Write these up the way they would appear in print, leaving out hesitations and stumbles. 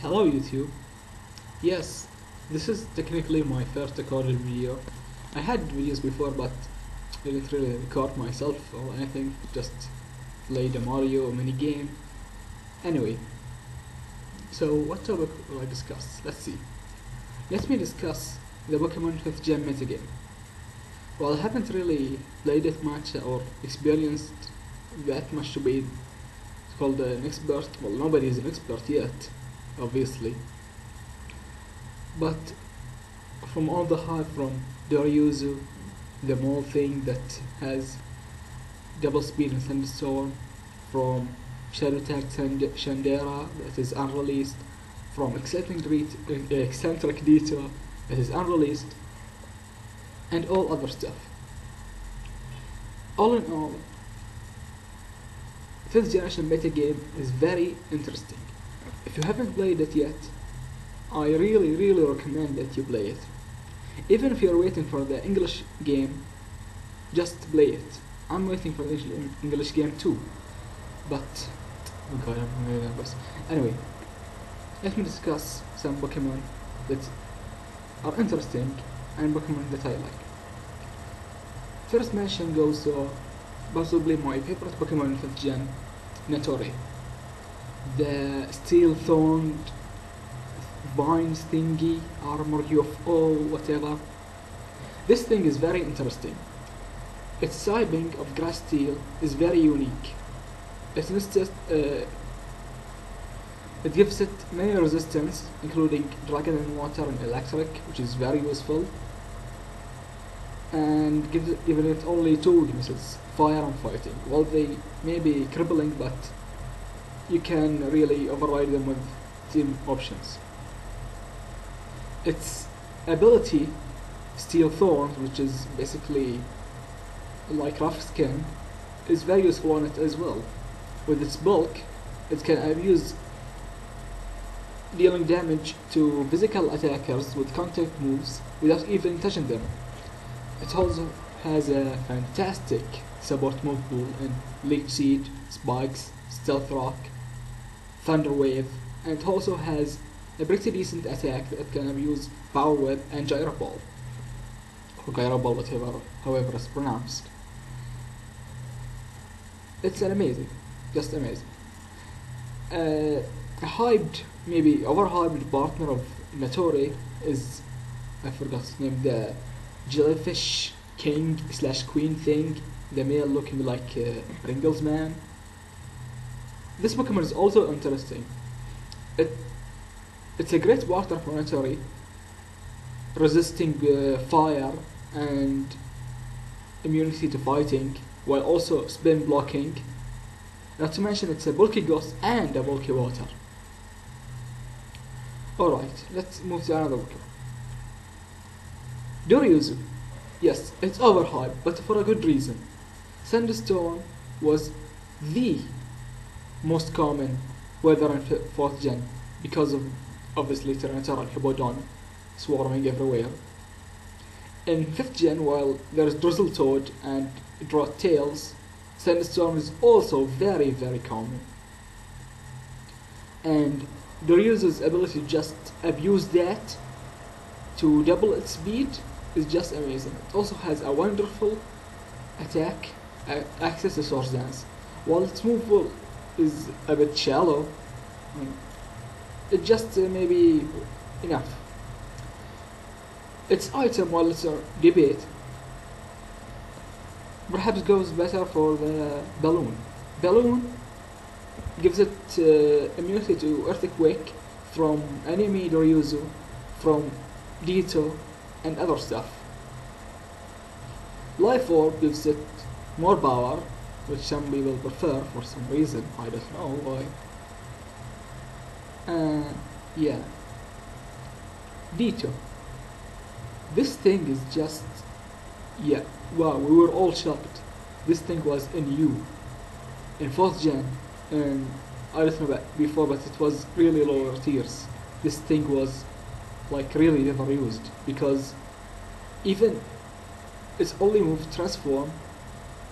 Hello YouTube. Yes, this is technically my first recorded video. I had videos before but I didn't really record myself or anything, just played a Mario mini game. Anyway, so what topic will I discuss? Let's see. Let me discuss the Pokemon 5th Gen metagame. Well, I haven't really played it much or experienced that much to be called an expert. Well, nobody is an expert yet, obviously. But from all the hype from Doryuzu, the mole thing that has double speed and thunderstorm, from Shadow Tag Shandera that is unreleased, from Eccentric Detour that is unreleased, and all other stuff. All in all, 5th generation metagame is very interesting. If you haven't played it yet, I really recommend that you play it. Even if you're waiting for the English game, just play it. I'm waiting for the English game too. But, oh god, I'm really nervous. Anyway, let me discuss some Pokemon that are interesting and Pokemon that I like. First mention goes to possibly my favorite Pokemon in 5th gen, Netore. The steel-thorned vines thingy, armor UFO, whatever. This thing is very interesting. Its typing of grass steel is very unique. It gives it many resistance, including dragon and water and electric, which is very useful. And giving it only two weaknesses, fire and fighting. Well, they may be crippling, but you can really override them with team options. Its ability, Steel Thorns, which is basically like rough skin, is very useful on it as well. With its bulk, it can abuse dealing damage to physical attackers with contact moves without even touching them. It also has a fantastic support move pool in Leech Seed, Spikes, Stealth Rock, Thunder Wave, and it also has a pretty decent attack that can abuse Power Whip and Gyro Ball. Or Gyro Ball, however it's pronounced. It's an amazing, just amazing. A hyped, maybe overhyped partner of Netore is, I forgot his name, the Jellyfish King / Queen thing, the male looking like Pringles Man. This Pokemon is also interesting. It's a great partner for Netore, resisting fire and immunity to fighting, while also spin blocking. Not to mention it's a bulky ghost and a bulky water. Alright, let's move to another Pokemon. Doryuzu. Yes, it's overhyped, but for a good reason. Thunderstorm was the most common weather in 4th gen because of obviously Tyranitar and Hippowdon swarming everywhere. In 5th gen, while there is Drizzletoad and Drought Tails, Thunderstorm is also very common. And Doryuzu's ability to just abuse that to double its speed is just amazing. It also has a wonderful attack, access to Swords Dance. While its move pool is a bit shallow, it just maybe enough. Its item, while it's a debate, perhaps goes better for the Balloon. Balloon gives it immunity to Earthquake from enemy Doryuzu, from Ditto, and other stuff. Life Orb gives it more power, which some people prefer for some reason, I don't know why. Yeah. Ditto. This thing is just, yeah, wow, we were all shocked. This thing was in in 4th gen, and I don't know about before, but it was really lower tiers. This thing was like really never used, because even its only move Transform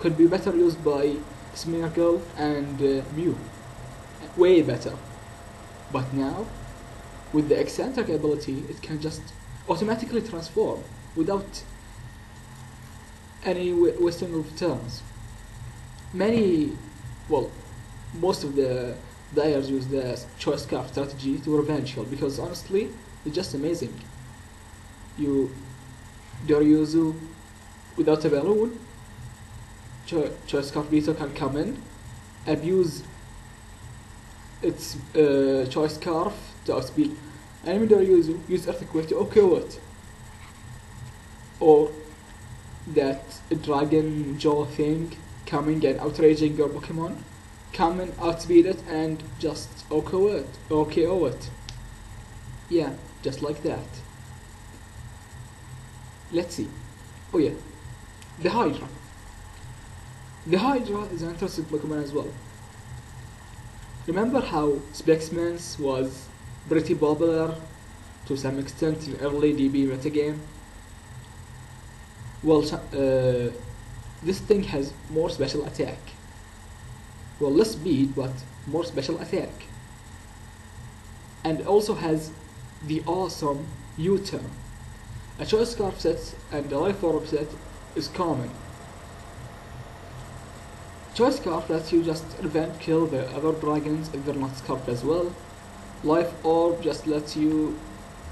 could be better used by Smeargle and Mew. Way better. But now, with the eccentric ability, it can just automatically transform without any wasting of turns. Many, well, most of the players use the choice card strategy to revenge heal because honestly, it's just amazing. You Doriyuzu without a balloon, choice card Vito can come in, abuse its choice scarf to outspeed enemy Doriyuzu, use earthquake to OKO it, or that dragon jaw thing coming and outraging your Pokemon, come and outspeed it and just OKO it. Yeah, just like that. Let's see. Oh yeah, the Hydra. The Hydra is an interesting Pokemon as well. Remember how Spexmans was pretty popular to some extent in early DB metagame? Well, this thing has more special attack. Well, less speed, but more special attack. And also has the awesome U-turn. A choice scarf set and a life orb set is common. Choice scarf lets you just revenge kill the other dragons if they're not scarfed as well. Life orb just lets you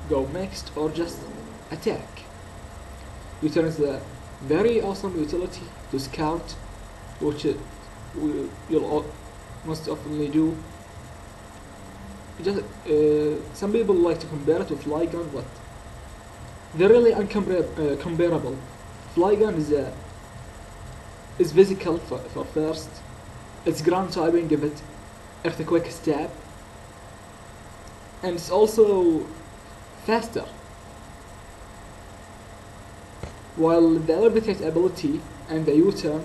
go mixed or just attack. U-turn is a very awesome utility to scout, which you'll most often do. Just some people like to compare it with Flygon, but they're really uncomparable. Flygon is physical for first. It's ground typing, give it earthquake stab, and it's also faster. While the levitate ability and the U-turn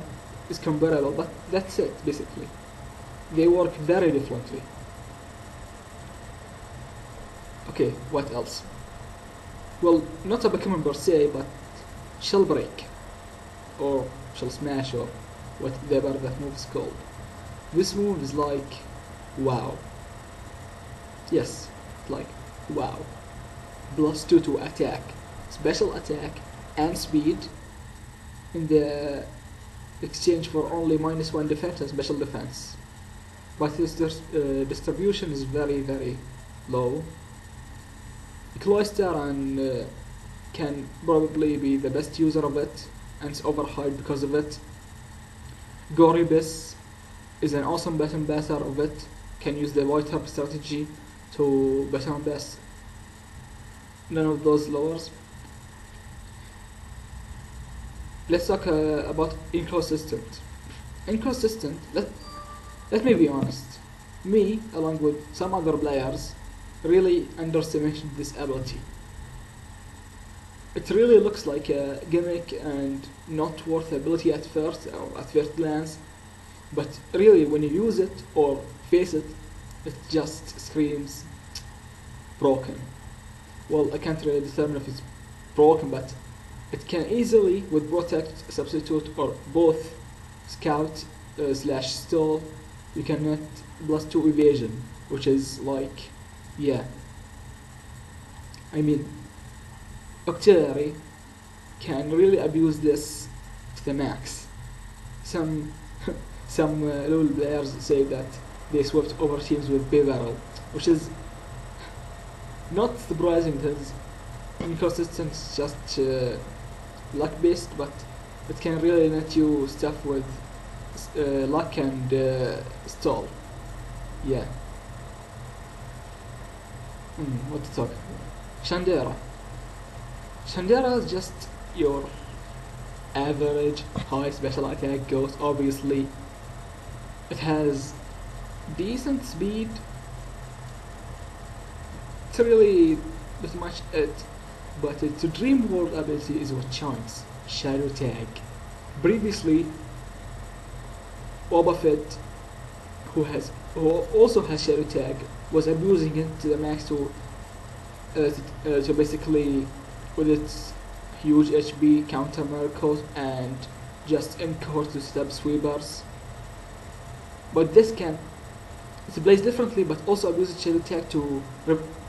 is comparable, but that's it basically. They work very differently. Okay, what else? Well, not a Pokemon per se, but Shell Break or Shell Smash or whatever that move is called. This move is like wow. Yes, like wow. +2 to attack, special attack, and speed in the exchange for only -1 defense and special defense. But its distribution is very, very low. Cloyster can probably be the best user of it, and it's overhyped because of it. Goribus is an awesome button basser of it, can use the Void Herb strategy to button bass none of those lowers. Let's talk about inconsistent. Inconsistent, let me be honest. Me, along with some other players, really underestimated this ability. It really looks like a gimmick and not worth ability at first glance, but really when you use it or face it, it just screams broken. Well, I can't really determine if it's broken, but it can easily, with Protect, Substitute, or both Scout / Stall, you can net +2 evasion, which is like, yeah. I mean, Octillery can really abuse this to the max. Some LoL players say that they swept over teams with Barrel, which is not surprising because inconsistent is just luck based, but it can really net you stuff with luck and stall. Yeah. What to talk? Shandera. Shandera is just your average high special attack ghost. Obviously, it has decent speed. It's really pretty much it. But its Dream World ability is what shines. Shadow Tag. Previously, Boba Fett, who also has Shadow Tag, was abusing it to the max to basically, with its huge HP, counter miracles and just in course to step sweepers. But this can it plays differently, but also abuses shield attack to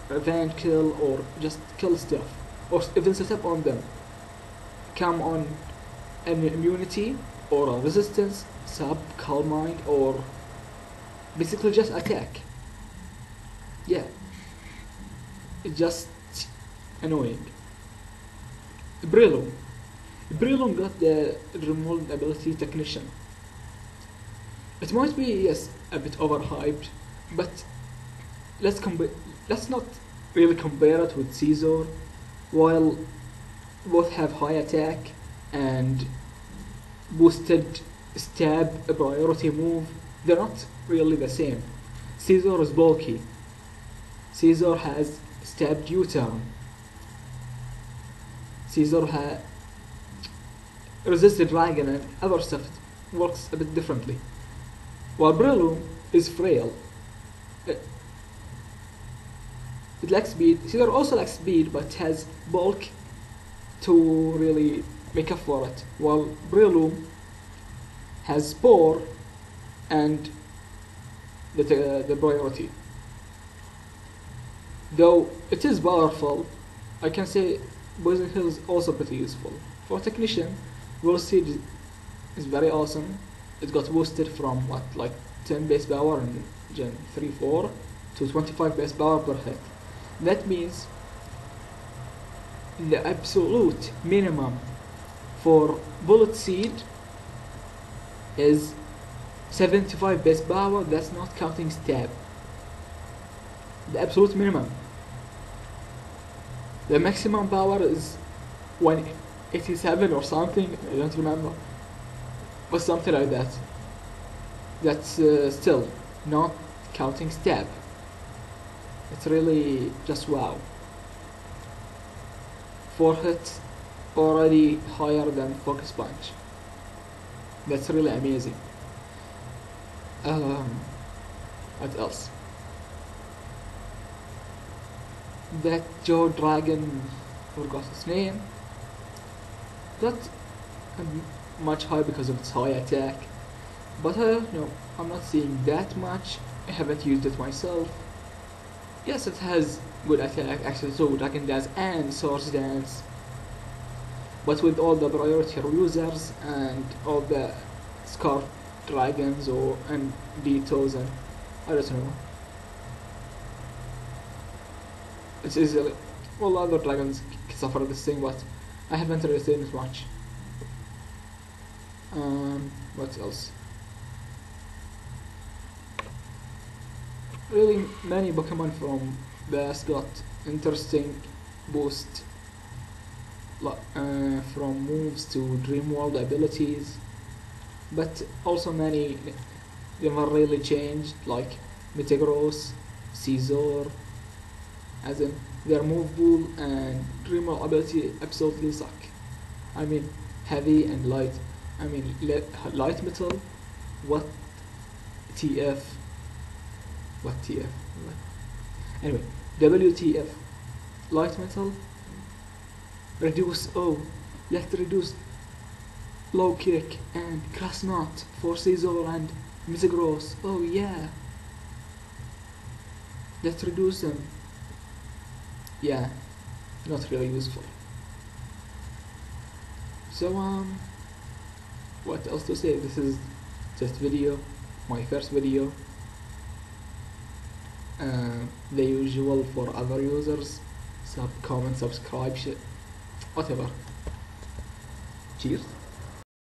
prevent, kill, or just kill stuff, or even set up on them. Come on an immunity or a resistance, sub, calm mind, or basically just attack. Yeah, it's just annoying. Brillo. Brillo got the remold ability technician. It might be, yes, a bit overhyped, but let's not really compare it with Caesar. While both have high attack and boosted stab a priority move, they're not really the same. Caesar is bulky. Caesar has stab U-turn. Caesar has resisted dragon and other stuff works a bit differently. While Brillo is frail. It lacks speed. Caesar also lacks speed but has bulk to really make up for it. While Brillo has Spore and the priority. Though it is powerful, I can say Poison Hill is also pretty useful. For Technician, World Siege is very awesome. It got boosted from like 10 base power in Gen 3-4 to 25 base power per hit. That means the absolute minimum for Bullet Seed is 75 base power, that's not counting stab. The absolute minimum. The maximum power is 187 or something, I don't remember. But something like that. That's still not counting stab. It's really just wow. 4 hits already higher than Focus Punch. That's really amazing. What else? That Joe Dragon, forgot his name. Not much high because of its high attack, but no, I'm not seeing that much. I haven't used it myself. Yes, it has good attack, actually, so Dragon Dance and Source Dance. But with all the priority users and all the Scarf Dragons and Ditos and I don't know. It's easily, well, other dragons suffer this thing, but I haven't really seen it much. What else? Really, many Pokemon from Bass got interesting boost from moves to Dream World abilities, but also many never really changed, like Metagross, Caesar, as in their move pool and Dream World ability absolutely suck. I mean, heavy and light. I mean, light metal. What TF? What TF? Anyway, WTF? Light metal. Reduce O. Let's reduce low kick and grass knot for Caesar and Metagross. Oh yeah. Let's reduce them. Yeah, not really useful. So what else to say? This is just video, my first video. The usual for other users. Comment, subscribe, shit, whatever. Cheers.